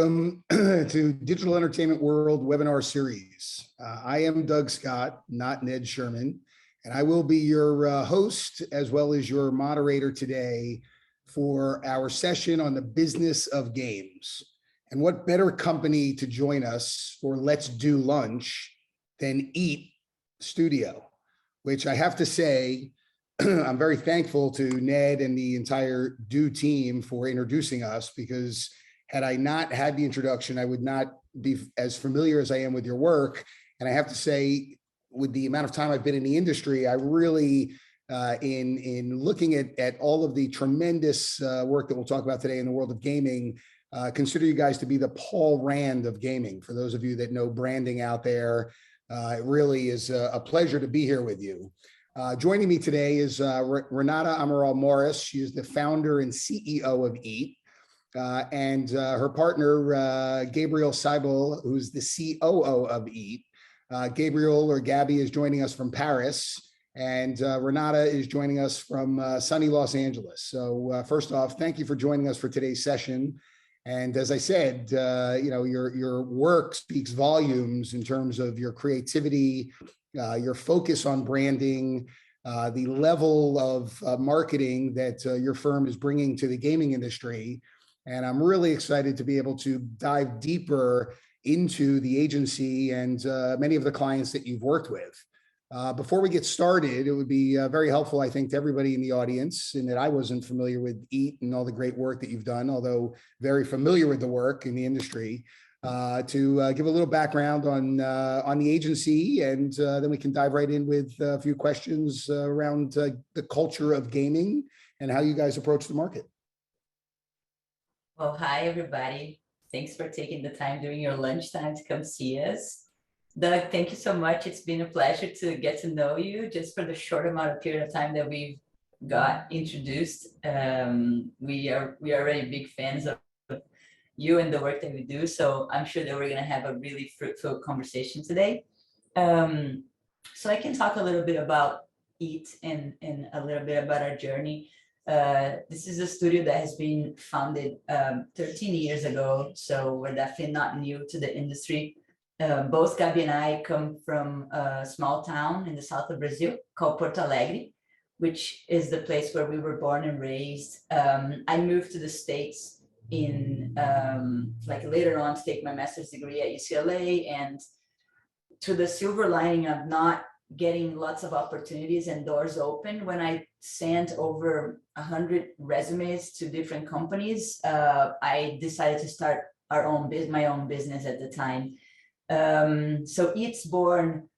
Welcome to Digital Entertainment World webinar series. I am Doug Scott, not Ned Sherman, and I will be your host as well as your moderator today for our session on the business of games. And what better company to join us for Let's Do Lunch than EAT Studio, which I have to say, I'm very thankful to Ned and the entire Do team for introducing us, because had I not had the introduction, I would not be as familiar as I am with your work. And I have to say, with the amount of time I've been in the industry, I really, in looking at all of the tremendous work that we'll talk about today in the world of gaming, consider you guys to be the Paul Rand of gaming. For those of you that know branding out there, it really is a pleasure to be here with you. Joining me today is Renata Amaral Morris. She is the founder and CEO of EAT. And her partner, Gabriel Seibel, who's the COO of EAT. Gabriel, or Gabby, is joining us from Paris, and Renata is joining us from sunny Los Angeles. So first off, thank you for joining us for today's session. And as I said, your work speaks volumes in terms of your creativity, your focus on branding, the level of marketing that your firm is bringing to the gaming industry. And I'm really excited to be able to dive deeper into the agency and many of the clients that you've worked with. Before we get started, it would be very helpful, I think, to everybody in the audience, in that I wasn't familiar with EAT and all the great work that you've done, although very familiar with the work in the industry, to give a little background on the agency, and then we can dive right in with a few questions around the culture of gaming and how you guys approach the market. Well, hi, everybody. Thanks for taking the time during your lunchtime to come see us. Doug, thank you so much. It's been a pleasure to get to know you just for the short amount of period of time that we've got introduced. We are already big fans of you and the work that we do, so I'm sure that we're going to have a really fruitful conversation today. So I can talk a little bit about EAT and a little bit about our journey. This is a studio that has been founded 13 years ago, so we're definitely not new to the industry. Both Gabi and I come from a small town in the south of Brazil called Porto Alegre, which is the place where we were born and raised. I moved to the States in later on to take my master's degree at UCLA, and to the silver lining of not getting lots of opportunities and doors open, when I sent over 100 resumes to different companies, I decided to start my own business at the time. So EAT's born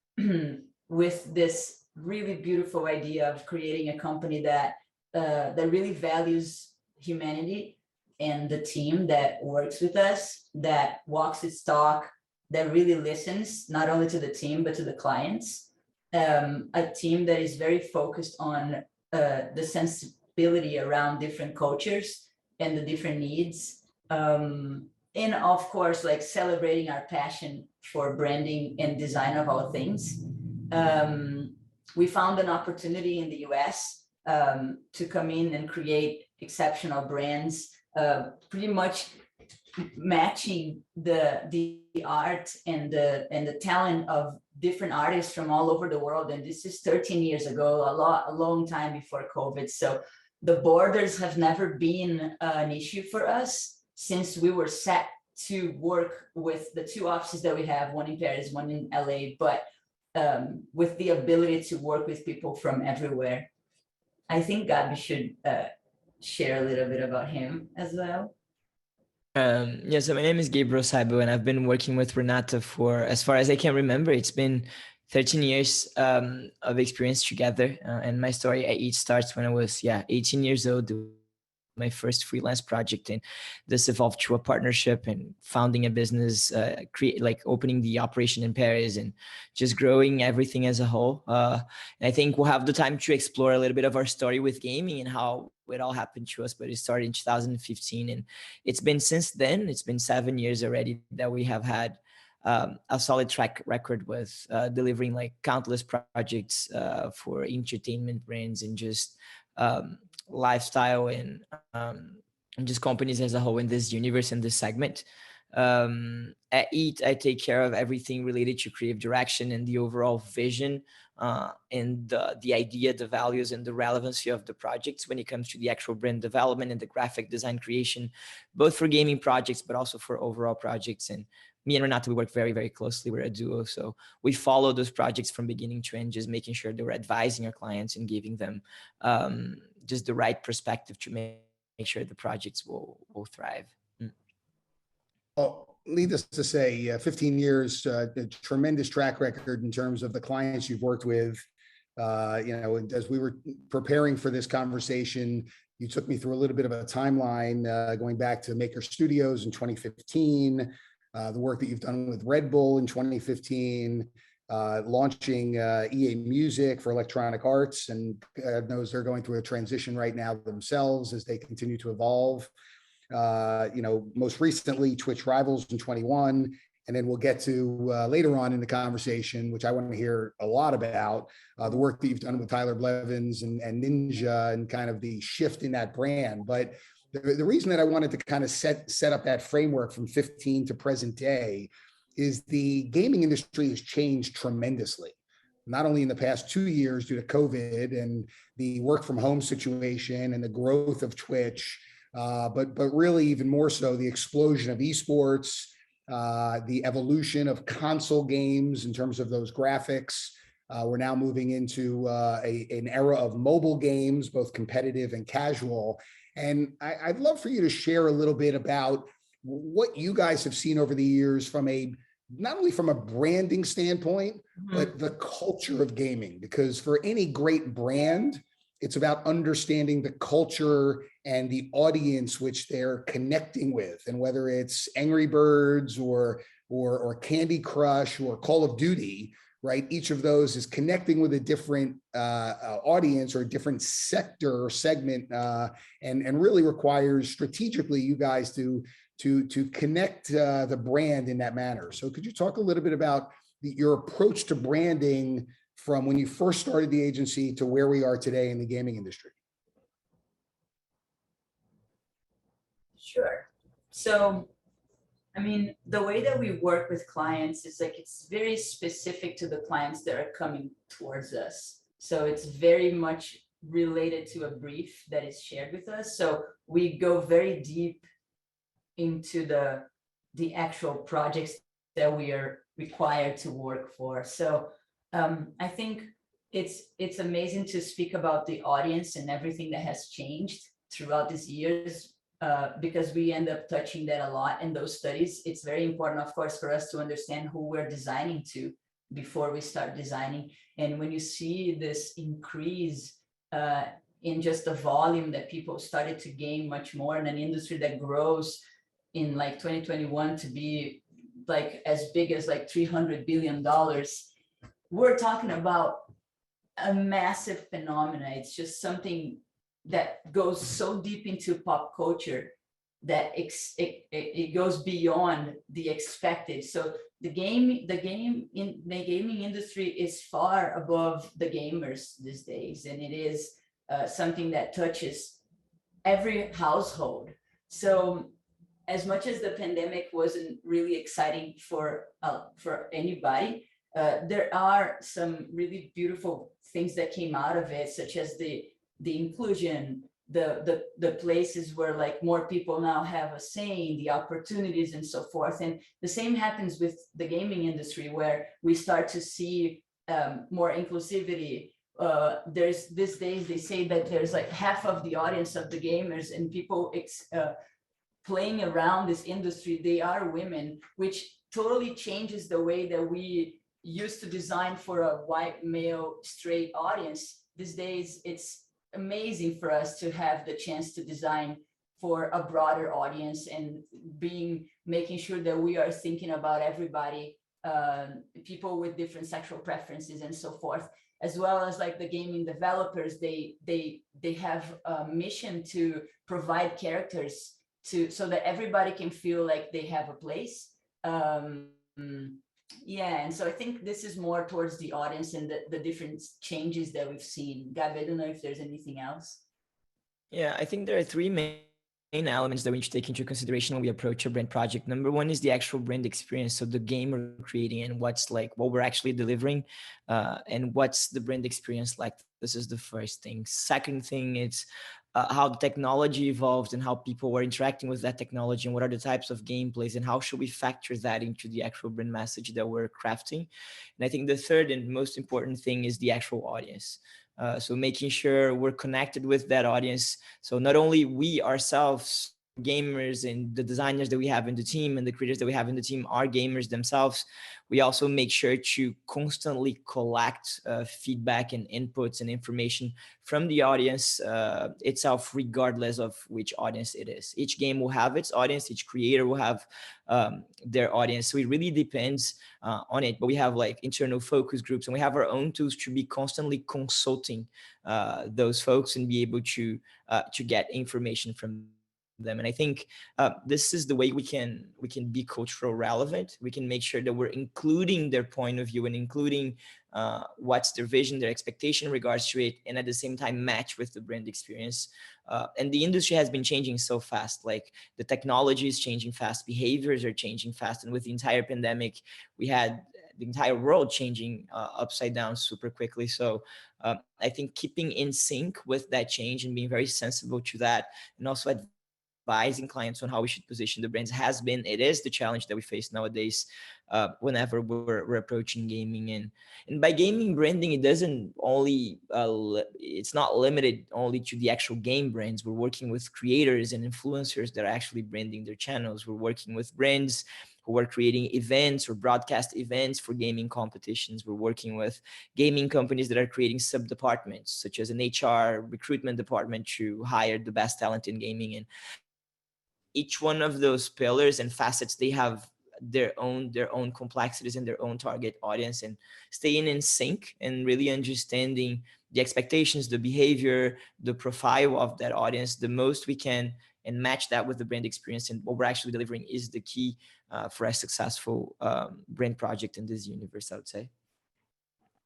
with this really beautiful idea of creating a company that really values humanity and the team that works with us, that walks its talk, that really listens not only to the team but to the clients. A team that is very focused on the sensibility around different cultures and the different needs. And of course, like celebrating our passion for branding and design of all things. We found an opportunity in the US to come in and create exceptional brands, pretty much matching the art and the talent of different artists from all over the world. And this is 13 years ago, a long time before COVID. So the borders have never been an issue for us, since we were set to work with the two offices that we have, one in Paris, one in LA, but with the ability to work with people from everywhere. I think Gabi should share a little bit about him as well. Yeah, so my name is Gabriel Seibel, and I've been working with Renata for, as far as I can remember, it's been 13 years of experience together. And my story at EAT starts when I was 18 years old, my first freelance project, and this evolved to a partnership and founding a business, opening the operation in Paris and just growing everything as a whole. And I think we'll have the time to explore a little bit of our story with gaming and how it all happened to us, but it started in 2015, and it's been since then, it's been 7 years already that we have had a solid track record with delivering like countless projects for entertainment brands and just lifestyle and just companies as a whole in this universe, in this segment. At EAT, I take care of everything related to creative direction and the overall vision, and the idea, the values, and the relevancy of the projects when it comes to the actual brand development and the graphic design creation, both for gaming projects, but also for overall projects. And me and Renata, we work very, very closely. We're a duo. So we follow those projects from beginning to end, just making sure that we're advising our clients and giving them just the right perspective to make sure the projects will thrive. Well, needless to say, 15 years, a tremendous track record in terms of the clients you've worked with. As we were preparing for this conversation, you took me through a little bit of a timeline, going back to Maker Studios in 2015, the work that you've done with Red Bull in 2015, launching EA Music for electronic arts, and God knows they're going through a transition right now themselves as they continue to evolve. Most recently Twitch Rivals in 21, and then we'll get to later on in the conversation, which I want to hear a lot about, the work that you've done with Tyler Blevins and Ninja and kind of the shift in that brand. But the reason that I wanted to kind of set up that framework from 15 to present day is the gaming industry has changed tremendously, not only in the past 2 years due to COVID and the work from home situation and the growth of Twitch, but really even more so the explosion of esports, the evolution of console games in terms of those graphics. We're now moving into an era of mobile games, both competitive and casual. And I'd love for you to share a little bit about what you guys have seen over the years from not only from a branding standpoint, but the culture of gaming. Because for any great brand, it's about understanding the culture and the audience which they're connecting with. And whether it's Angry Birds or Candy Crush or Call of Duty, right? Each of those is connecting with a different audience or a different sector or segment, and really requires strategically you guys to connect the brand in that manner. So could you talk a little bit about your approach to branding from when you first started the agency to where we are today in the gaming industry? Sure. So, I mean, the way that we work with clients is like, it's very specific to the clients that are coming towards us. So it's very much related to a brief that is shared with us. So we go very deep into the actual projects that we are required to work for. So I think it's amazing to speak about the audience and everything that has changed throughout these years, because we end up touching that a lot in those studies. It's very important, of course, for us to understand who we're designing to before we start designing. And when you see this increase in just the volume that people started to gain much more in an industry that grows in like 2021 to be like as big as like $300 billion, we're talking about a massive phenomena. It's just something that goes so deep into pop culture that it goes beyond the expected. So the gaming industry is far above the gamers these days, and it is something that touches every household. So as much as the pandemic wasn't really exciting for anybody, there are some really beautiful things that came out of it, such as the inclusion, the places where like more people now have a say, the opportunities and so forth. And the same happens with the gaming industry, where we start to see more inclusivity. There's these days, they say that there's like half of the audience of the gamers and people playing around this industry, they are women, which totally changes the way that we used to design for a white male straight audience. These days, it's amazing for us to have the chance to design for a broader audience and making sure that we are thinking about everybody, people with different sexual preferences and so forth, as well as like the gaming developers. They have a mission to provide characters so that everybody can feel like they have a place. Yeah, and so I think this is more towards the audience and the different changes that we've seen. Gabriel, I don't know if there's anything else. Yeah, I think there are three main main elements that we need to take into consideration when we approach a brand project. Number one is the actual brand experience. So the game we're creating and what's like what we're actually delivering, and what's the brand experience like. This is the first thing. Second thing is how the technology evolved and how people were interacting with that technology and what are the types of gameplays and how should we factor that into the actual brand message that we're crafting. And I think the third and most important thing is the actual audience. So making sure we're connected with that audience. So not only we ourselves, gamers, and the designers that we have in the team and the creators that we have in the team are gamers themselves, we also make sure to constantly collect feedback and inputs and information from the audience itself, regardless of which audience it is. Each game will have its audience, each creator will have their audience. So it really depends on it. But we have like internal focus groups and we have our own tools to be constantly consulting those folks and be able to get information from them. And I think this is the way we can be cultural relevant. We can make sure that we're including their point of view and including what's their vision, their expectation in regards to it, and at the same time match with the brand experience. And the industry has been changing so fast. Like the technology is changing fast, behaviors are changing fast, and with the entire pandemic, we had the entire world changing upside down super quickly. So I think keeping in sync with that change and being very sensible to that, and also advising clients on how we should position the brands it is the challenge that we face nowadays whenever we're approaching gaming. And by gaming branding, it doesn't only it's not limited only to the actual game brands. We're working with creators and influencers that are actually branding their channels. We're working with brands who are creating events or broadcast events for gaming competitions. We're working with gaming companies that are creating sub departments such as an HR recruitment department to hire the best talent in gaming. And each one of those pillars and facets, they have their own complexities and their own target audience. And staying in sync and really understanding the expectations, the behavior, the profile of that audience the most we can, and match that with the brand experience and what we're actually delivering is the key for a successful brand project in this universe, I would say.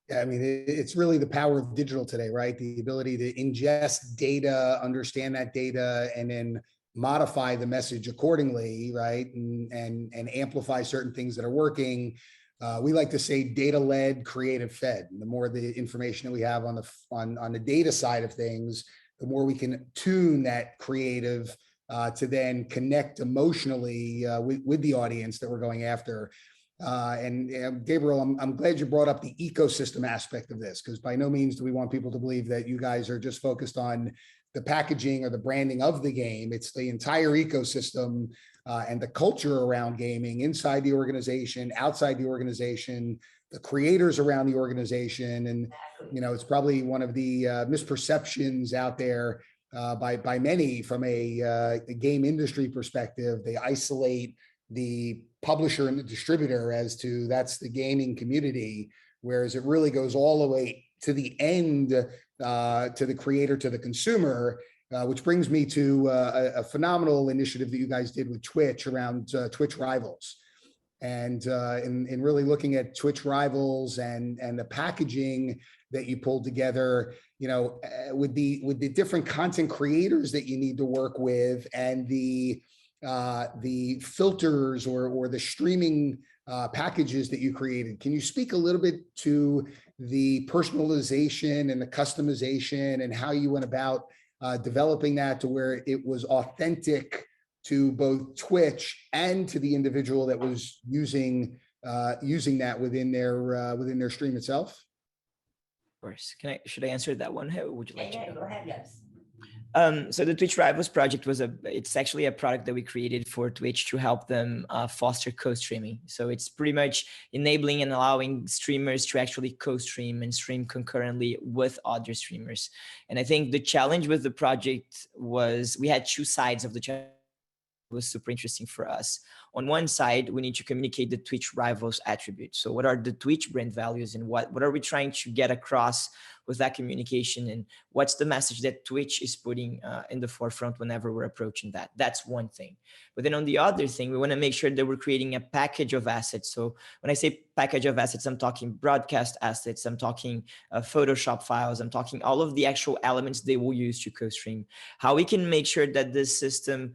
Yeah, I mean, it's really the power of digital today, right? The ability to ingest data, understand that data, and then modify the message accordingly, right? And amplify certain things that are working. We like to say data-led, creative-fed. The more the information that we have on the data side of things, the more we can tune that creative to then connect emotionally with the audience that we're going after. And Gabriel, I'm glad you brought up the ecosystem aspect of this, because by no means do we want people to believe that you guys are just focused on the packaging or the branding of the game. It's the entire ecosystem and the culture around gaming inside the organization, outside the organization, the creators around the organization. And, you know, it's probably one of the misperceptions out there by many from a game industry perspective. They isolate the publisher and the distributor as to that's the gaming community, whereas it really goes all the way to the end, to the creator, to the consumer, which brings me to a phenomenal initiative that you guys did with Twitch around Twitch Rivals. And in really looking at Twitch Rivals and the packaging that you pulled together, you know, with the different content creators that you need to work with and the filters or the streaming packages that you created. Can you speak a little bit to the personalization and the customization and how you went about developing that to where it was authentic to both Twitch and to the individual that was using that within their stream itself? Of course. Should I answer that one? How would you like Yeah, to? go ahead, yes. So the Twitch Rivals project it's actually a product that we created for Twitch to help them foster co-streaming. So it's pretty much enabling and allowing streamers to actually co-stream and stream concurrently with other streamers. And I think the challenge with the project was we had two sides of the challenge. Was super interesting for us. On one side, we need to communicate the Twitch Rivals attributes. So what are the Twitch brand values and what are we trying to get across with that communication, and what's the message that Twitch is putting in the forefront whenever we're approaching that. That's one thing. But then on the other thing, we want to make sure that we're creating a package of assets. So when I say package of assets, I'm talking broadcast assets, I'm talking Photoshop files, I'm talking all of the actual elements they will use to co-stream. How we can make sure that this system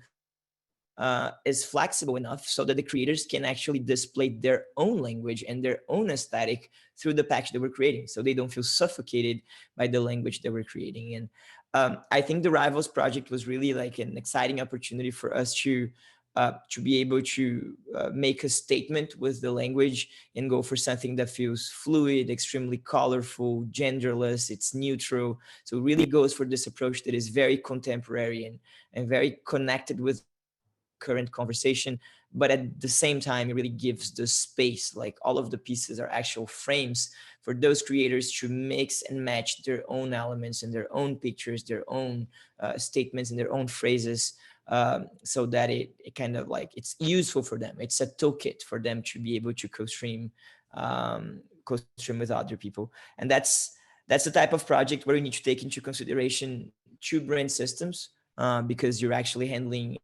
is flexible enough so that the creators can actually display their own language and their own aesthetic through the package that we're creating, so they don't feel suffocated by the language that we're creating. And I think the Rivals project was really like an exciting opportunity for us to be able to make a statement with the language and go for something that feels fluid, extremely colorful, genderless, it's neutral. So it really goes for this approach that is very contemporary and very connected with current conversation, but at the same time it really gives the space, like all of the pieces are actual frames for those creators to mix and match their own elements and their own pictures, their own statements and their own phrases, so that it kind of like it's useful for them. It's a toolkit for them to be able to co-stream with other people. And that's the type of project where you need to take into consideration two brand systems, because you're actually handling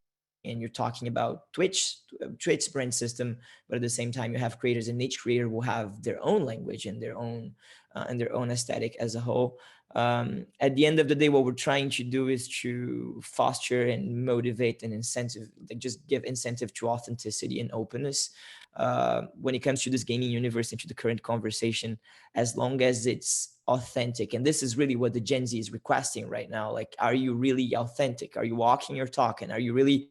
and you're talking about Twitch's brand system, but at the same time you have creators, and each creator will have their own language and their own aesthetic as a whole. At the end of the day, what we're trying to do is to foster and motivate and incentive, like just give incentive to authenticity and openness when it comes to this gaming universe and to the current conversation, as long as it's authentic. And this is really what the Gen Z is requesting right now. Like, are you really authentic? Are you walking your talk? And are you really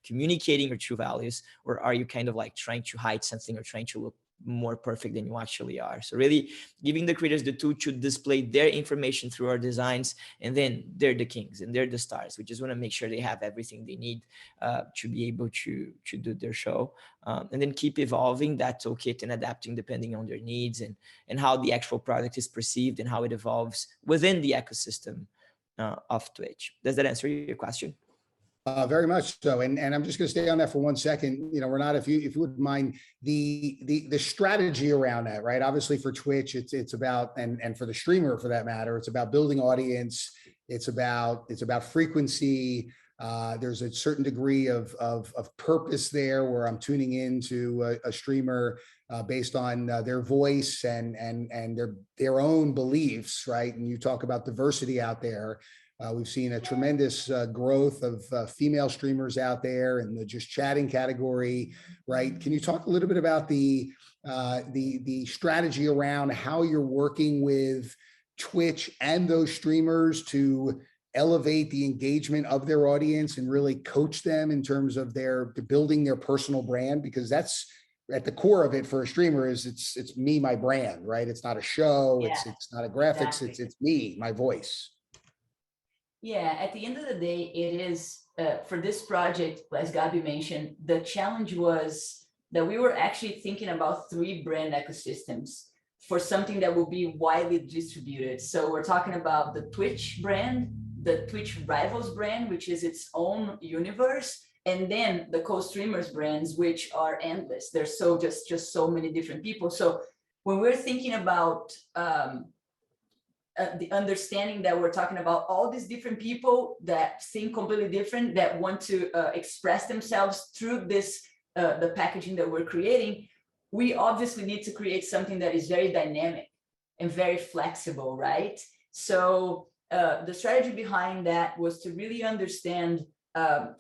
communicating your true values, or are you kind of like trying to hide something or trying to look more perfect than you actually are? So really giving the creators the tool to display their information through our designs, and then they're the kings and they're the stars. We just want to make sure they have everything they need to be able to do their show, and then keep evolving that toolkit and adapting depending on their needs and how the actual product is perceived and how it evolves within the ecosystem of Twitch. Does that answer your question? Very much so, and I'm just going to stay on that for 1 second. You know, Renata, if you wouldn't mind, the strategy around that, right? Obviously, for Twitch, it's about, and for the streamer for that matter, it's about building audience. It's about frequency. There's a certain degree of purpose there, where I'm tuning into a streamer based on their voice and their own beliefs, right? And you talk about diversity out there. We've seen a tremendous growth of female streamers out there in the just chatting category, right? Can you talk a little bit about the strategy around how you're working with Twitch and those streamers to elevate the engagement of their audience and really coach them in terms of building their personal brand? Because that's at the core of it for a streamer, is it's me, my brand, right? It's not a show. Yeah, it's not a graphics. exactly. It's me, my voice. Yeah, at the end of the day, it is for this project, as Gabi mentioned, the challenge was that we were actually thinking about 3 brand ecosystems for something that will be widely distributed. So we're talking about the Twitch brand, the Twitch Rivals brand, which is its own universe, and then the co-streamers brands, which are endless. There's just so many different people. So when we're thinking about the understanding that we're talking about all these different people that think completely different, that want to express themselves through this, the packaging that we're creating, we obviously need to create something that is very dynamic and very flexible, right? So the strategy behind that was to really understand,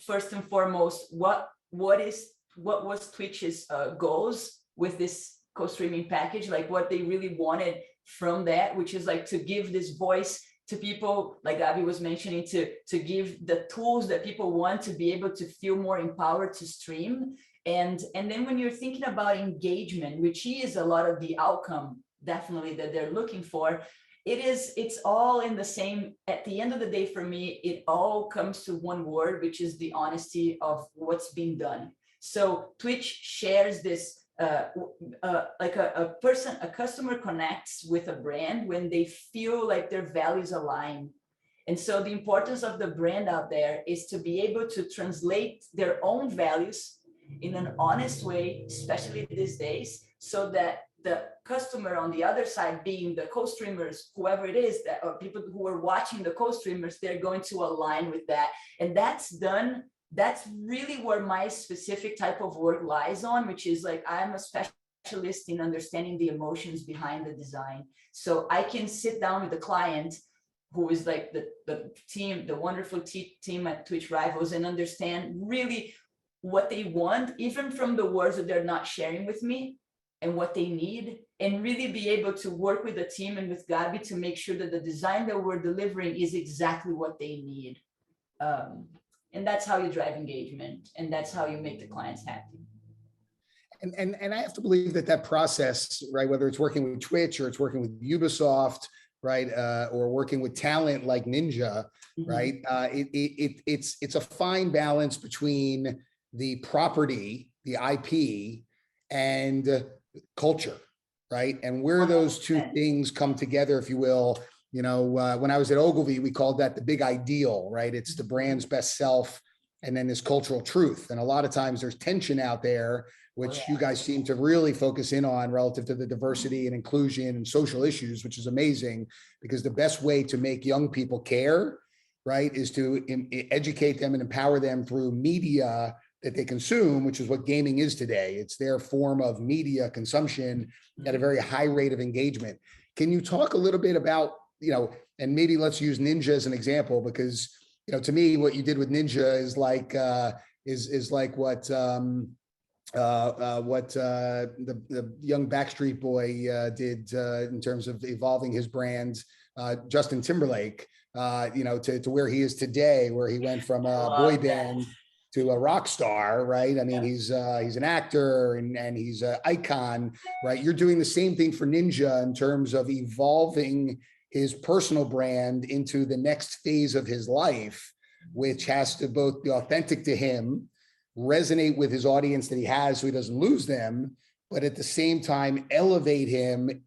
first and foremost, what was Twitch's goals with this co-streaming package, like what they really wanted from that, which is like to give this voice to people, like Gabi was mentioning, to give the tools that people want to be able to feel more empowered to stream. And then when you're thinking about engagement, which is a lot of the outcome definitely that they're looking for, it's all in the same. At the end of the day, for me, it all comes to one word, which is the honesty of what's being done. So Twitch shares this, like a customer connects with a brand when they feel like their values align. And so the importance of the brand out there is to be able to translate their own values in an honest way, especially these days, so that the customer on the other side, being the co-streamers, whoever it is, that or people who are watching the co-streamers, they're going to align with that. And that's really where my specific type of work lies on, which is like, I'm a specialist in understanding the emotions behind the design. So I can sit down with the client, who is like the team, the wonderful team at Twitch Rivals, and understand really what they want, even from the words that they're not sharing with me, and what they need, and really be able to work with the team and with Gabi to make sure that the design that we're delivering is exactly what they need. And that's how you drive engagement, and that's how you make the clients happy. And I have to believe that process, right, whether it's working with Twitch or it's working with Ubisoft, right, or working with talent like Ninja, right, it's a fine balance between the property, the IP, and culture, right? And where those two things come together, if you will, you know, when I was at Ogilvy, we called that the big ideal, right? It's the brand's best self and then this cultural truth. And a lot of times there's tension out there, which you guys seem to really focus in on relative to the diversity and inclusion and social issues, which is amazing, because the best way to make young people care, right, is to educate them and empower them through media that they consume, which is what gaming is today. It's their form of media consumption at a very high rate of engagement. Can you talk a little bit about, you know, and maybe let's use Ninja as an example, because, you know, to me, what you did with Ninja is like what the young Backstreet Boy did in terms of evolving his brand, Justin Timberlake, you know, to where he is today, where he went from a boy band to a rock star, right? I mean, he's an actor and he's an icon, right? You're doing the same thing for Ninja in terms of evolving his personal brand into the next phase of his life, which has to both be authentic to him, resonate with his audience that he has so he doesn't lose them, but at the same time elevate him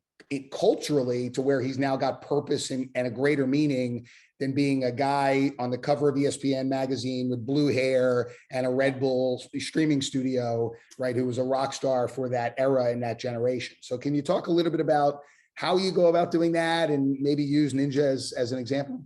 culturally to where he's now got purpose and a greater meaning than being a guy on the cover of ESPN magazine with blue hair and a Red Bull streaming studio, right, who was a rock star for that era and that generation. So can you talk a little bit about how you go about doing that and maybe use Ninja as an example?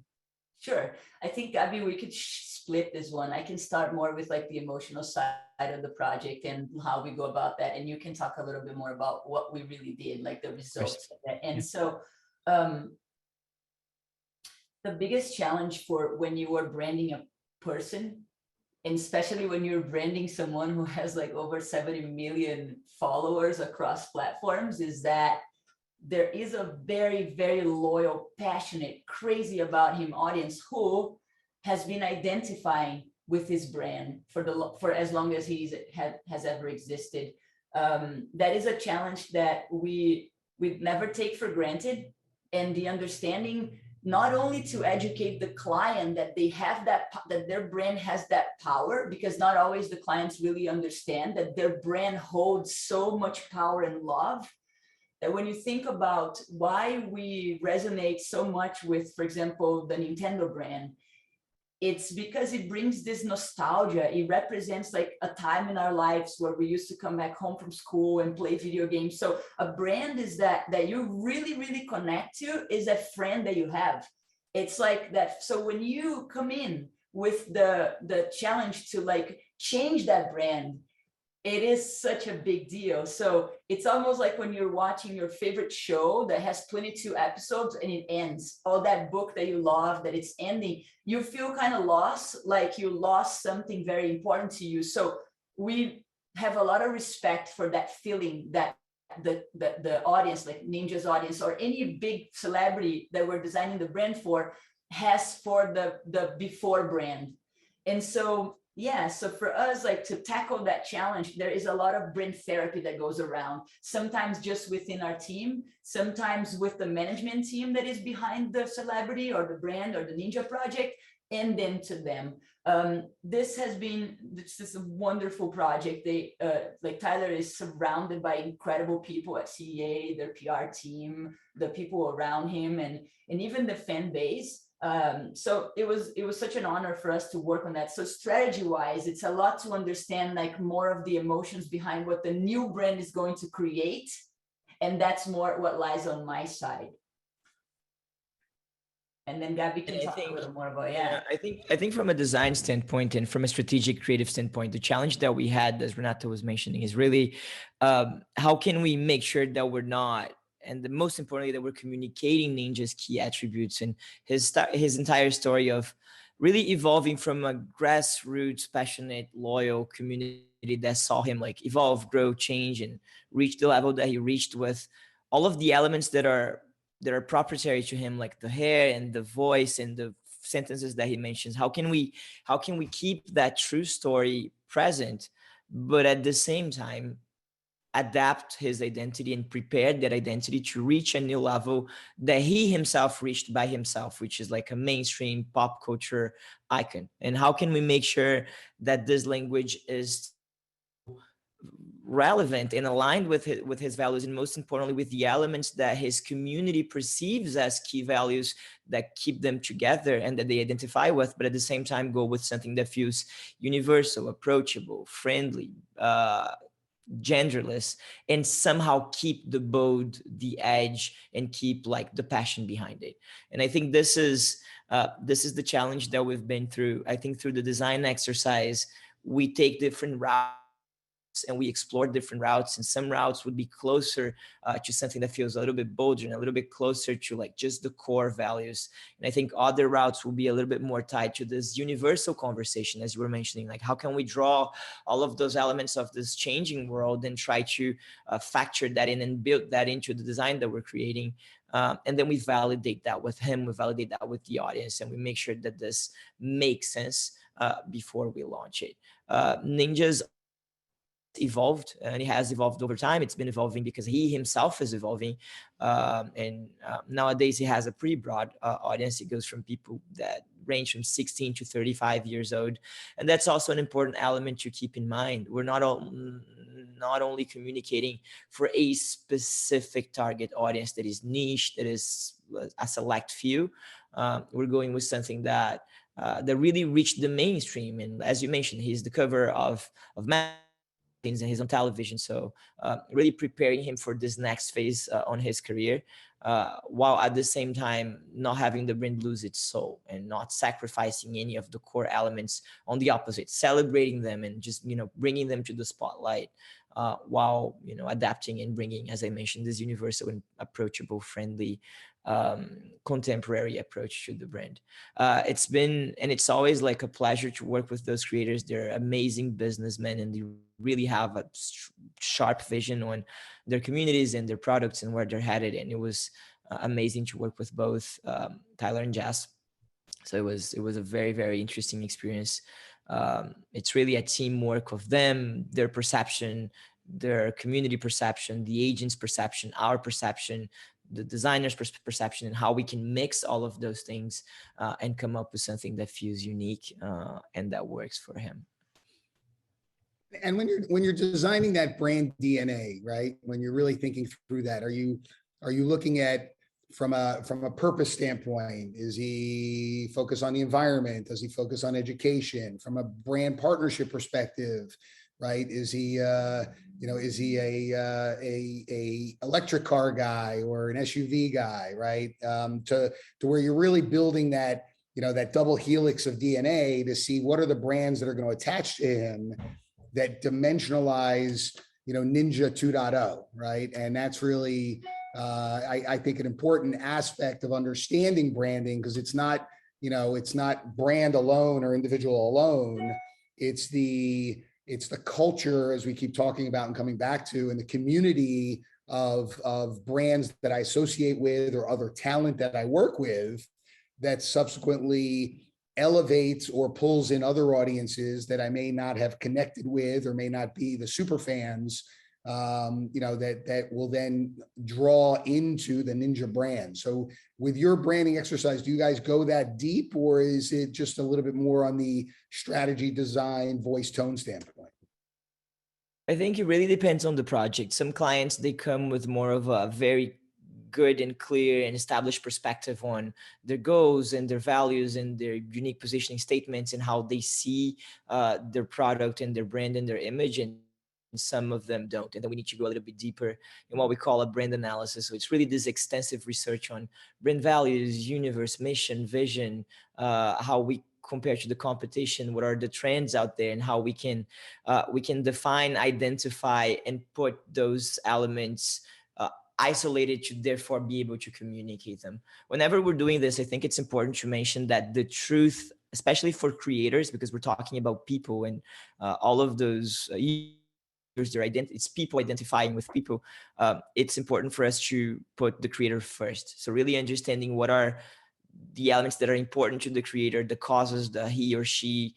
Sure. I think, Gabi, we could split this one. I can start more with like the emotional side of the project and how we go about that. And you can talk a little bit more about what we really did, like the results of that. And so the biggest challenge for when you are branding a person, and especially when you're branding someone who has like over 70 million followers across platforms, is that there is a very, very loyal, passionate, crazy about him audience who has been identifying with his brand for as long as he has ever existed. That is a challenge that we never take for granted, and the understanding not only to educate the client that they have that their brand has that power, because not always the clients really understand that their brand holds so much power and love. That when you think about why we resonate so much with, for example, the Nintendo brand, it's because it brings this nostalgia. It represents like a time in our lives where we used to come back home from school and play video games. So a brand is that you really, really connect to, is a friend that you have. It's like that. So when you come in with the challenge to like change that brand, it is such a big deal. So it's almost like when you're watching your favorite show that has 22 episodes and it ends, or that book that you love that it's ending, you feel kind of lost, like you lost something very important to you. So we have a lot of respect for that feeling that the audience, like Ninja's audience or any big celebrity that we're designing the brand for, has for the before brand. And so yeah, so for us, like to tackle that challenge, there is a lot of brand therapy that goes around, sometimes just within our team, sometimes with the management team that is behind the celebrity or the brand or the Ninja project, and then to them. This is a wonderful project. They like Tyler is surrounded by incredible people at CEA, their PR team, the people around him, and even the fan base. So it was such an honor for us to work on that. So strategy wise, it's a lot to understand like more of the emotions behind what the new brand is going to create, And that's more what lies on my side. And then Gabby can talk a little more about, I think from a design standpoint and from a strategic creative standpoint, the challenge that we had, as Renata was mentioning, is really how can we make sure that we're not, and the most importantly, that we're communicating Ninja's key attributes and his entire story of really evolving from a grassroots, passionate, loyal community that saw him like evolve, grow, change, and reach the level that he reached with all of the elements that are proprietary to him, like the hair and the voice and the sentences that he mentions. How can we keep that true story present, but at the same time adapt his identity and prepare that identity to reach a new level that he himself reached by himself, which is like a mainstream pop culture icon? And how can we make sure that this language is relevant and aligned with his values, and most importantly with the elements that his community perceives as key values that keep them together and that they identify with, but at the same time go with something that feels universal, approachable, friendly, genderless, and somehow keep the bold, the edge, and keep like the passion behind it. And I think this is the challenge that we've been through. I think through the design exercise, we take different routes and we explore different routes, and some routes would be closer to something that feels a little bit bolder and a little bit closer to like just the core values. And I think other routes will be a little bit more tied to this universal conversation, as you were mentioning, like how can we draw all of those elements of this changing world and try to factor that in and build that into the design that we're creating. And then we validate that with him, we validate that with the audience, and we make sure that this makes sense before we launch it. Ninja's evolved, and it has evolved over time. It's been evolving because he himself is evolving, and nowadays he has a pretty broad audience. It goes from people that range from 16 to 35 years old, and that's also an important element to keep in mind. We're not only communicating for a specific target audience that is niche, that is a select few. We're going with something that really reached the mainstream, and as you mentioned, he's the cover of and he's on television. So really preparing him for this next phase on his career, while at the same time not having the brand lose its soul and not sacrificing any of the core elements. On the opposite, celebrating them and just bringing them to the spotlight, while adapting and bringing, as I mentioned, this universal and approachable, friendly, contemporary approach to the brand. It's always like a pleasure to work with those creators. They're amazing businessmen, and they really have a sharp vision on their communities and their products and where they're headed. And it was amazing to work with both Tyler and Jess. So it was a very, very interesting experience. It's really a teamwork of them, their perception, their community perception, the agent's perception, our perception, the designer's perception, and how we can mix all of those things and come up with something that feels unique and that works for him. And when you're designing that brand DNA, right? When you're really thinking through that, are you looking at from a purpose standpoint? Is he focused on the environment? Does he focus on education? From a brand partnership perspective, right? Is he is he a electric car guy or an SUV guy, right? To where you're really building that that double helix of DNA to see what are the brands that are going to attach to him that dimensionalize Ninja 2.0, right? And that's really I think an important aspect of understanding branding, because it's not brand alone or individual alone. It's the culture, as we keep talking about and coming back to, and the community of brands that I associate with or other talent that I work with that subsequently elevates or pulls in other audiences that I may not have connected with or may not be the super fans, that will then draw into the Ninja brand. So with your branding exercise, do you guys go that deep, or is it just a little bit more on the strategy, design, voice, tone standpoint? I think it really depends on the project. Some clients, they come with more of a very good and clear and established perspective on their goals and their values and their unique positioning statements and how they see their product and their brand and their image. And some of them don't. And then we need to go a little bit deeper in what we call a brand analysis. So it's really this extensive research on brand values, universe, mission, vision, how we compare to the competition, what are the trends out there, and how we can define, identify, and put those elements isolated to therefore be able to communicate them. Whenever we're doing this, I think it's important to mention that the truth, especially for creators, because we're talking about people and all of those their identity, it's people identifying with people. It's important for us to put the creator first. So really understanding what are the elements that are important to the creator, the causes that he or she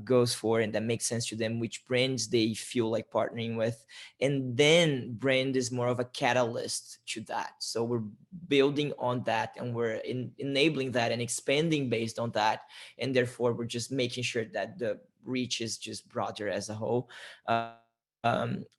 goes for and that makes sense to them, which brands they feel like partnering with. And then brand is more of a catalyst to that. So we're building on that, and we're enabling that and expanding based on that. And therefore, we're just making sure that the reach is just broader as a whole.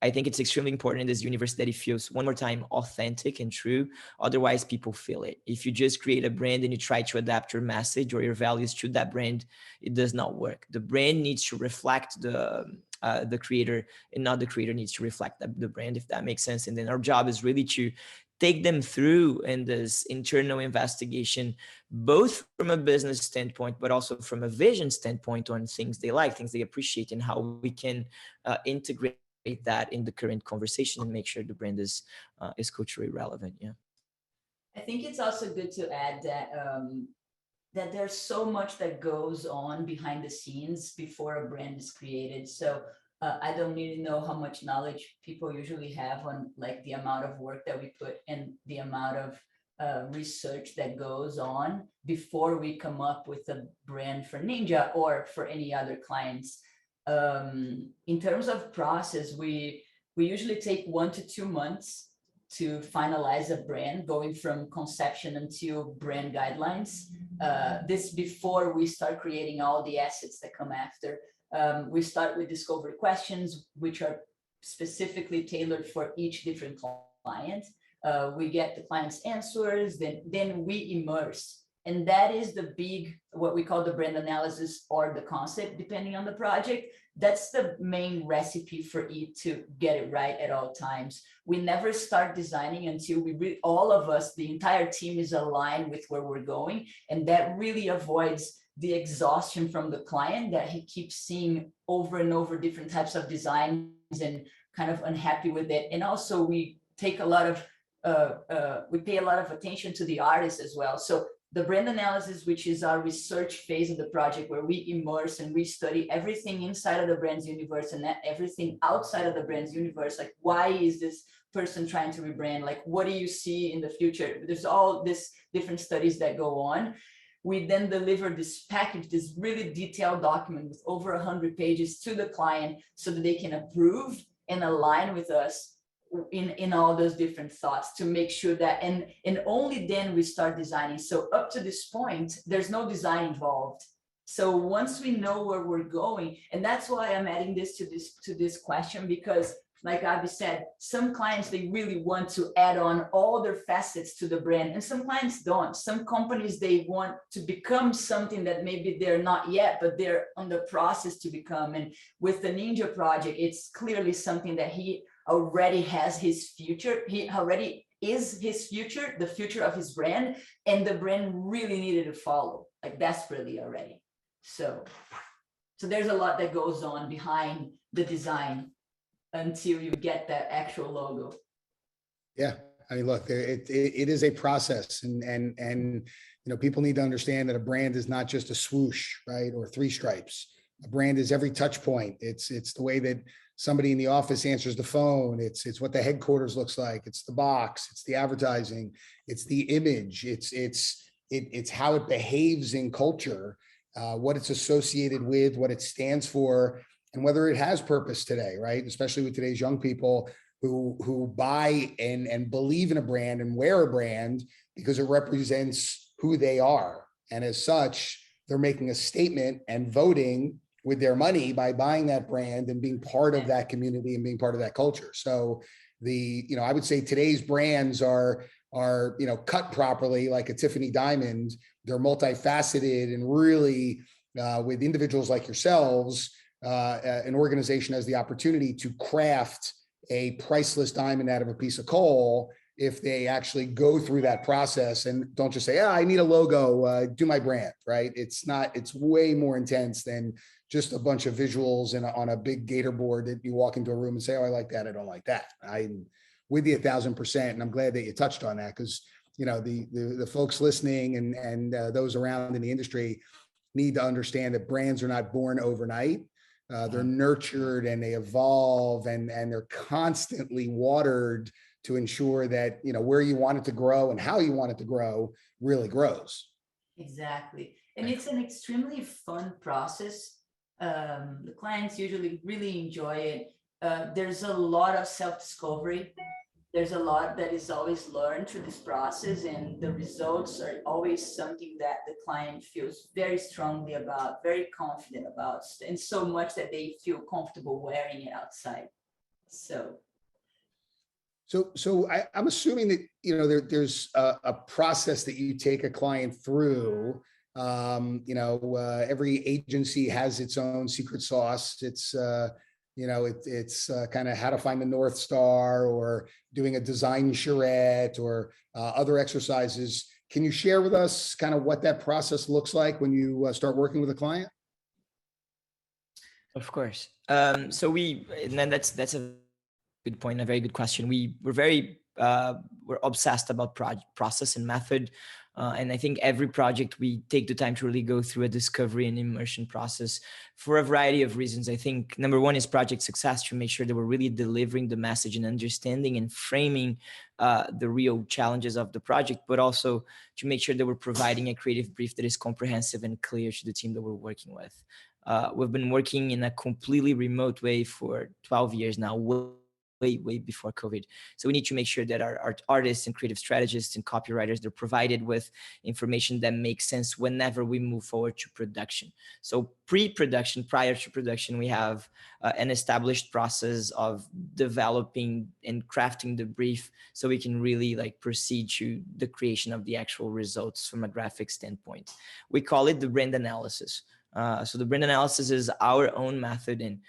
I think it's extremely important in this universe that it feels, one more time, authentic and true. Otherwise, people feel it. If you just create a brand and you try to adapt your message or your values to that brand, it does not work. The brand needs to reflect the creator, and not the creator needs to reflect the brand, if that makes sense. And then our job is really to take them through in this internal investigation, both from a business standpoint, but also from a vision standpoint on things they like, things they appreciate, and how we can integrate that in the current conversation and make sure the brand is culturally relevant. Yeah. I think it's also good to add that that there's so much that goes on behind the scenes before a brand is created. So I don't really know how much knowledge people usually have on like the amount of work that we put and the amount of research that goes on before we come up with a brand for Ninja or for any other clients. In terms of process, we usually take 1 to 2 months to finalize a brand, going from conception until brand guidelines. This before we start creating all the assets that come after. We start with discovery questions, which are specifically tailored for each different client. We get the client's answers, then we immerse. And that is the big, what we call the brand analysis or the concept, depending on the project. That's the main recipe for it to get it right at all times. We never start designing until all of us, the entire team, is aligned with where we're going. And that really avoids the exhaustion from the client that he keeps seeing over and over different types of designs and kind of unhappy with it. And also we take a lot of, we pay a lot of attention to the artist as well. So the brand analysis, which is our research phase of the project, where we immerse and we study everything inside of the brand's universe and everything outside of the brand's universe. Like, why is this person trying to rebrand? Like, what do you see in the future? There's all these different studies that go on. We then deliver this package, this really detailed document with over 100 pages to the client so that they can approve and align with us in all those different thoughts to make sure that, and only then we start designing. So up to this point, there's no design involved. So once we know where we're going, and that's why I'm adding this to this question, because like Abby said, some clients, they really want to add on all their facets to the brand, and some clients don't. Some companies, they want to become something that maybe they're not yet, but they're on the process to become. And with the Ninja project, it's clearly something that he already has his future. He already is his future, the future of his brand, and the brand really needed to follow, like desperately already. So there's a lot that goes on behind the design until you get that actual logo. Yeah, I mean, look, it is a process, and you know, people need to understand that a brand is not just a swoosh, right, or 3 stripes. A brand is every touch point. It's the way that somebody in the office answers the phone. It's what the headquarters looks like. It's the box. It's the advertising. It's the image. It's how it behaves in culture, what it's associated with, what it stands for, and whether it has purpose today, right? Especially with today's young people who buy and believe in a brand and wear a brand because it represents who they are. And as such, they're making a statement and voting with their money by buying that brand and being part of that community and being part of that culture. So I would say today's brands are cut properly, like a Tiffany diamond. They're multifaceted and really with individuals like yourselves an organization has the opportunity to craft a priceless diamond out of a piece of coal if they actually go through that process and don't just say, I need a logo, do my brand, right? It's way more intense than just a bunch of visuals on a big gator board that you walk into a room and say, I like that, I don't like that. I'm with you 1,000%. And I'm glad that you touched on that, because the folks listening and those around in the industry need to understand that brands are not born overnight. They're nurtured and they evolve and they're constantly watered to ensure that, where you want it to grow and how you want it to grow really grows. Exactly. And it's an extremely fun process. The clients usually really enjoy it. There's a lot of self-discovery. There's a lot that is always learned through this process, and the results are always something that the client feels very strongly about, very confident about, and so much that they feel comfortable wearing it outside. So I'm assuming that there's a process that you take a client through. Every agency has its own secret sauce. It's kind of how to find the North Star, or doing a design charrette, or other exercises. Can you share with us kind of what that process looks like when you start working with a client? Of course. And then that's a good point, a very good question. We're obsessed about process and method. And I think every project we take the time to really go through a discovery and immersion process for a variety of reasons. I think number one is project success, to make sure that we're really delivering the message and understanding and framing the real challenges of the project, but also to make sure that we're providing a creative brief that is comprehensive and clear to the team that we're working with. We've been working in a completely remote way for 12 years now, way before COVID. So we need to make sure that our artists and creative strategists and copywriters, they're provided with information that makes sense whenever we move forward to production. So pre-production, prior to production, we have an established process of developing and crafting the brief so we can really proceed to the creation of the actual results from a graphic standpoint. We call it the brand analysis. So the brand analysis is our own method, and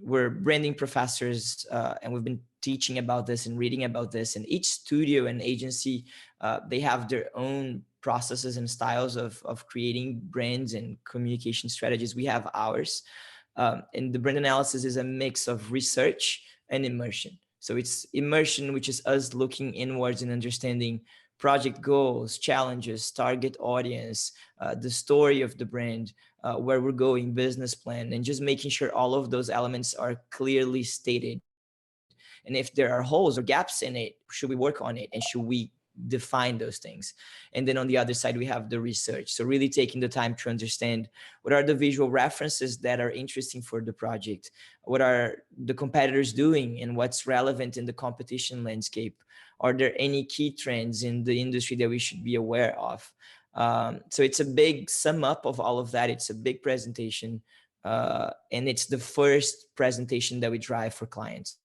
we're branding professors, and we've been teaching about this and reading about this. And each studio and agency, they have their own processes and styles of creating brands and communication strategies. We have ours. And the brand analysis is a mix of research and immersion. So it's immersion, which is us looking inwards and understanding project goals, challenges, target audience, the story of the brand, where we're going, business plan, and just making sure all of those elements are clearly stated. And if there are holes or gaps in it, should we work on it, and should we define those things? And then on the other side, we have the research. So really taking the time to understand what are the visual references that are interesting for the project, what are the competitors doing, and what's relevant in the competition landscape. Are there any key trends in the industry that we should be aware of? So it's a big sum up of all of that. It's a big presentation, and it's the first presentation that we drive for clients.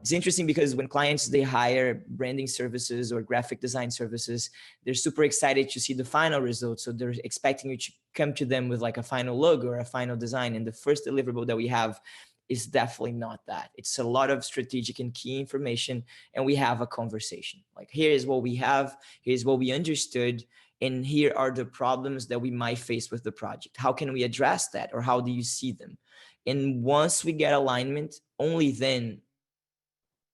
It's interesting because when clients, they hire branding services or graphic design services, they're super excited to see the final results. So they're expecting you to come to them with a final logo or a final design. And the first deliverable that we have is definitely not that. It's a lot of strategic and key information, and we have a conversation. Here is what we have, here's what we understood, and here are the problems that we might face with the project. How can we address that, or how do you see them? And once we get alignment, only then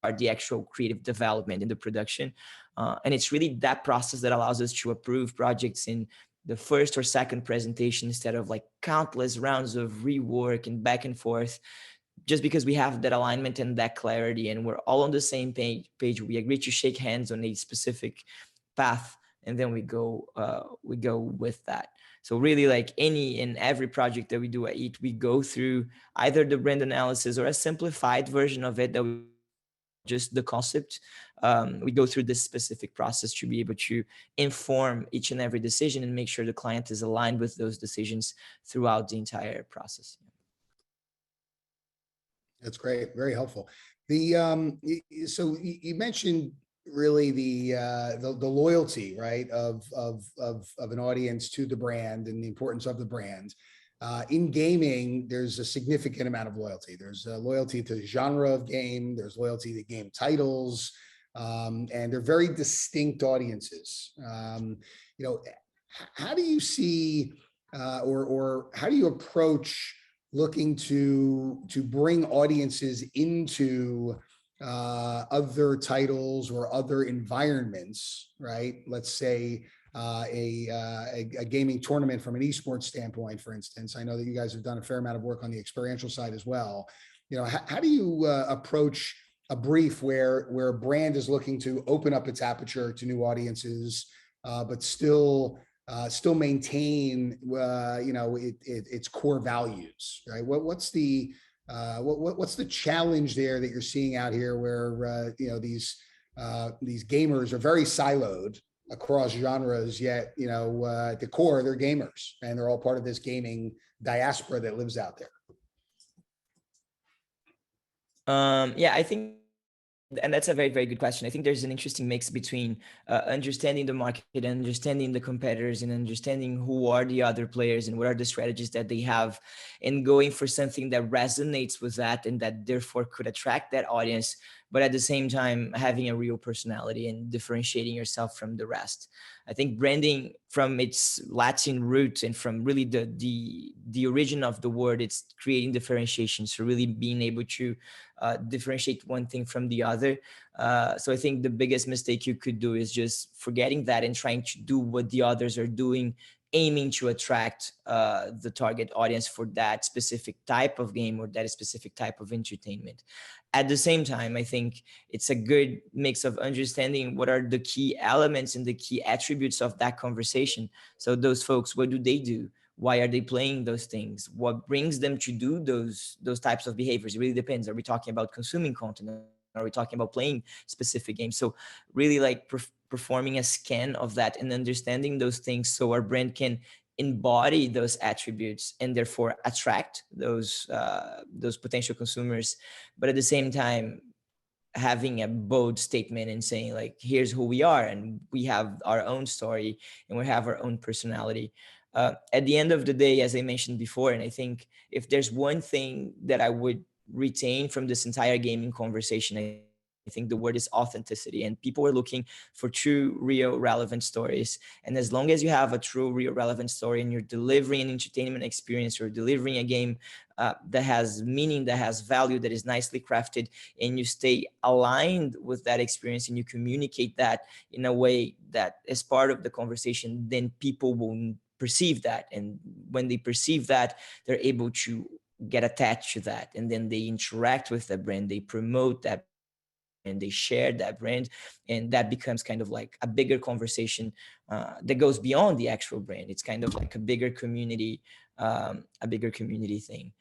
are the actual creative development in the production. And it's really that process that allows us to approve projects in the first or second presentation, instead of countless rounds of rework and back and forth, just because we have that alignment and that clarity, and we're all on the same page. We agree to shake hands on a specific path, and then we go with that. So really, any and every project that we do at EAT, we go through either the brand analysis or a simplified version of it that we just the concept. We go through this specific process to be able to inform each and every decision and make sure the client is aligned with those decisions throughout the entire process. That's great. Very helpful. So you mentioned really the loyalty, right, of an audience to the brand and the importance of the brand. in gaming, there's a significant amount of loyalty. There's loyalty to the genre of game. There's loyalty to game titles, and they're very distinct audiences. How do you see, or how do you approach looking to bring audiences into other titles or other environments, right? Let's say a gaming tournament from an esports standpoint, for instance. I know that you guys have done a fair amount of work on the experiential side as well. How do you approach a brief where a brand is looking to open up its aperture to new audiences, but still maintain its core values, right? What's the challenge there that you're seeing out here, where these gamers are very siloed across genres, yet at the core they're gamers and they're all part of this gaming diaspora that lives out there? Yeah, I think, and that's a very, very good question. I think there's an interesting mix between understanding the market and understanding the competitors and understanding who are the other players and what are the strategies that they have, and going for something that resonates with that and that therefore could attract that audience, but at the same time having a real personality and differentiating yourself from the rest. I think branding, from its Latin root and from really the origin of the word, it's creating differentiation. So really being able to differentiate one thing from the other. So I think the biggest mistake you could do is just forgetting that and trying to do what the others are doing, aiming to attract the target audience for that specific type of game or that specific type of entertainment. At the same time, I think it's a good mix of understanding what are the key elements and the key attributes of that conversation. So those folks, what do they do? Why are they playing those things? What brings them to do those types of behaviors? It really depends. Are we talking about consuming content? Are we talking about playing specific games? So really like performing a scan of that and understanding those things, so our brand can embody those attributes and therefore attract those potential consumers, but at the same time having a bold statement and saying like, here's who we are and we have our own story and we have our own personality. At the end of the day, as I mentioned before, and I think if there's one thing that I would retain from this entire gaming conversation, I think the word is authenticity, and people are looking for true, real, relevant stories. And as long as you have a true, real, relevant story and you're delivering an entertainment experience or delivering a game that has meaning, that has value, that is nicely crafted, and you stay aligned with that experience and you communicate that in a way that is part of the conversation, then people will perceive that. And when they perceive that, they're able to get attached to that, and then they interact with the brand, they promote that, and they share that brand, and that becomes kind of like a bigger conversation that goes beyond the actual brand. It's kind of like a bigger community thing.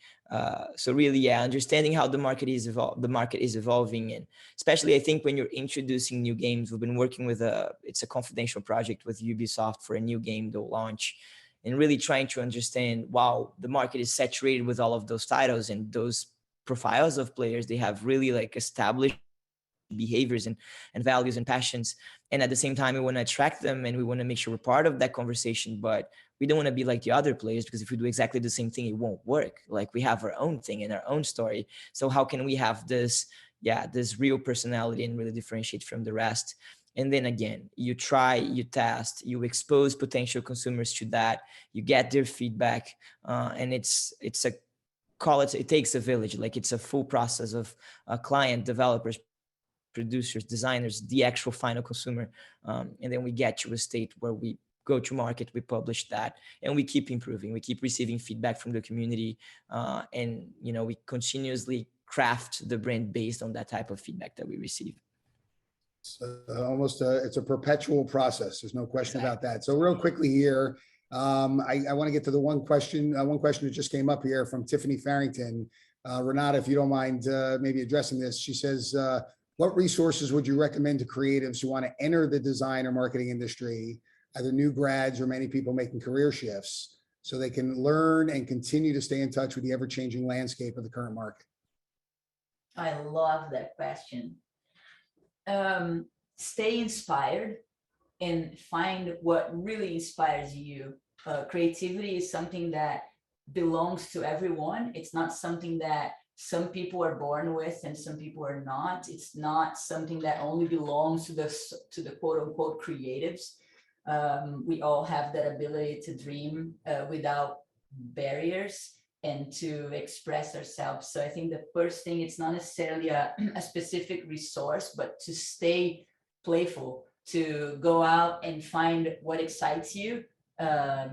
So really, yeah, understanding how the market is evolving, and especially I think when you're introducing new games, we've been working with it's a confidential project with Ubisoft for a new game they'll launch, and really trying to understand, wow, the market is saturated with all of those titles and those profiles of players. They have really like established behaviors and values and passions, and at the same time we want to attract them and we want to make sure we're part of that conversation, but we don't want to be like the other players, because if we do exactly the same thing, it won't work. Like, we have our own thing and our own story, so how can we have this real personality and really differentiate from the rest? And then again, you try, you test, you expose potential consumers to that, you get their feedback, and it's a it takes a village. Like, it's a full process of client, developers, producers, designers, the actual final consumer, and then we get to a state where we go to market, we publish that, and we keep improving, we keep receiving feedback from the community, and we continuously craft the brand based on that type of feedback that we receive. It's a perpetual process. There's no question about that. So real quickly here, I want to get to the one question that just came up here from Tiffany Farrington. Renata, if you don't mind maybe addressing this. She says, what resources would you recommend to creatives who want to enter the design or marketing industry, either new grads or many people making career shifts, so they can learn and continue to stay in touch with the ever-changing landscape of the current market? I love that question. Stay inspired and find what really inspires you. Creativity is something that belongs to everyone. It's not something that some people are born with and some people are not. It's not something that only belongs to the quote unquote creatives. We all have that ability to dream without barriers and to express ourselves. So I think the first thing, it's not necessarily a specific resource, but to stay playful, to go out and find what excites you,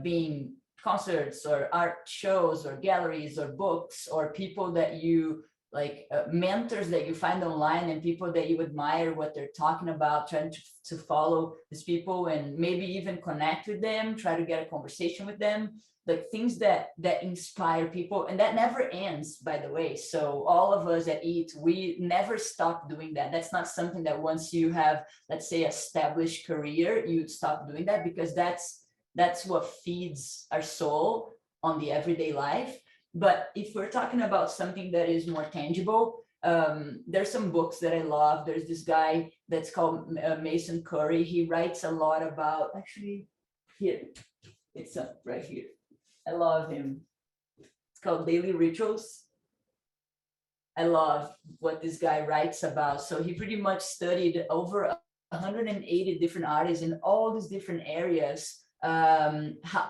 being concerts or art shows or galleries or books or people that you like, mentors that you find online and people that you admire what they're talking about, trying to follow these people and maybe even connect with them, try to get a conversation with them, like things that inspire people. And that never ends, by the way. So all of us at EAT, we never stop doing that. That's not something that once you have, let's say, established career, you stop doing that, because that's what feeds our soul on the everyday life. But if we're talking about something that is more tangible, there's some books that I love. There's this guy that's called Mason Curry. He writes a lot about, actually, here, it's up right here. I love him. It's called Daily Rituals. I love what this guy writes about. So he pretty much studied over 180 different artists in all these different areas,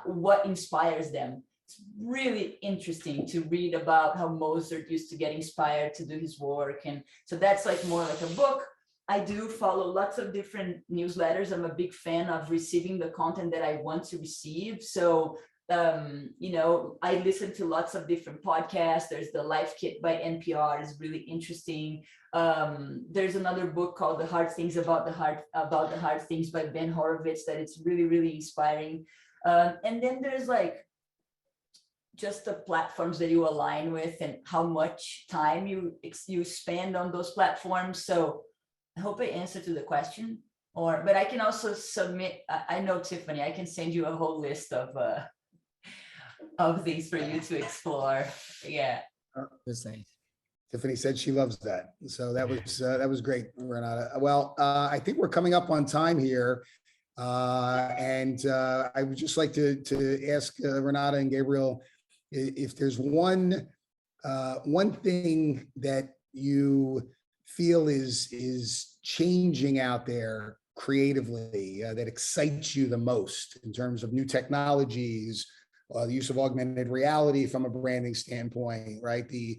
what inspires them. It's really interesting to read about how Mozart used to get inspired to do his work. And so that's like more like a book. I do follow lots of different newsletters. I'm a big fan of receiving the content that I want to receive. So, you know, I listen to lots of different podcasts. There's the Life Kit by NPR, is really interesting. There's another book called The Hard Things About the Hard Things by Ben Horowitz that it's really, really inspiring. And then there's like just the platforms that you align with and how much time you spend on those platforms. So I hope I answered to the question. But I can also submit. I know, Tiffany, I can send you a whole list of things for you to explore. Yeah. That's nice. Tiffany said she loves that. So that was great, Renata. Well, I think we're coming up on time here. And I would just like to ask Renata and Gabriel if there's one thing that you feel is changing out there creatively that excites you the most in terms of new technologies, the use of augmented reality from a branding standpoint, right? The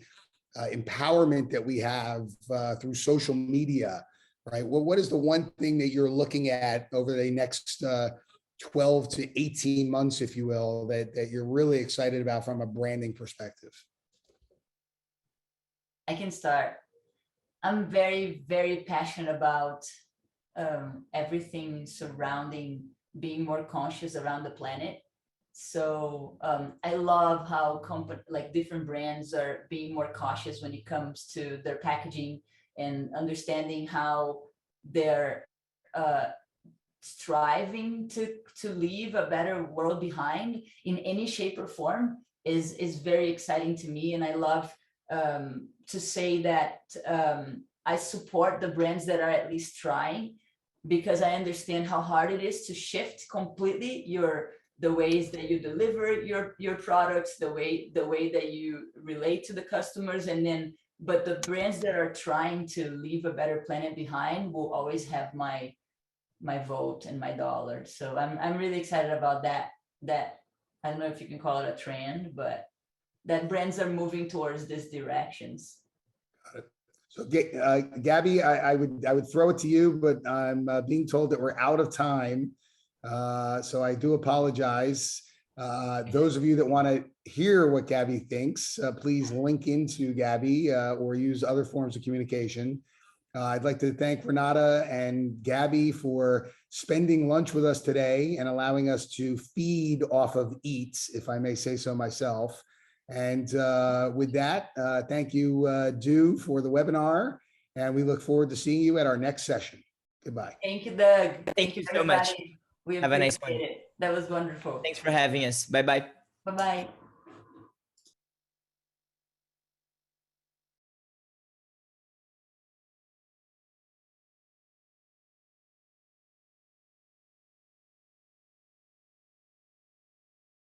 empowerment that we have through social media, right? Well, what is the one thing that you're looking at over the next 12 to 18 months, if you will, that you're really excited about from a branding perspective? I can start. I'm very, very passionate about everything surrounding being more conscious around the planet. So I love how different brands are being more cautious when it comes to their packaging and understanding how they're striving to leave a better world behind in any shape or form is very exciting to me. And I love to say that I support the brands that are at least trying, because I understand how hard it is to shift completely the ways that you deliver your products, the way that you relate to the customers. And then, but the brands that are trying to leave a better planet behind will always have my vote and my dollar. So I'm really excited about that. I don't know if you can call it a trend, but that brands are moving towards these directions. Got it. So Gabby, I would throw it to you, but I'm being told that we're out of time. So I do apologize. Those of you that want to hear what Gabby thinks, please link into Gabby or use other forms of communication. I'd like to thank Renata and Gabby for spending lunch with us today and allowing us to feed off of EAT, if I may say so myself. And with that, thank you, Du, for the webinar. And we look forward to seeing you at our next session. Goodbye. Thank you, Doug. Thank you so much. We Have a nice one. That was wonderful. Thanks for having us. Bye-bye. Bye-bye.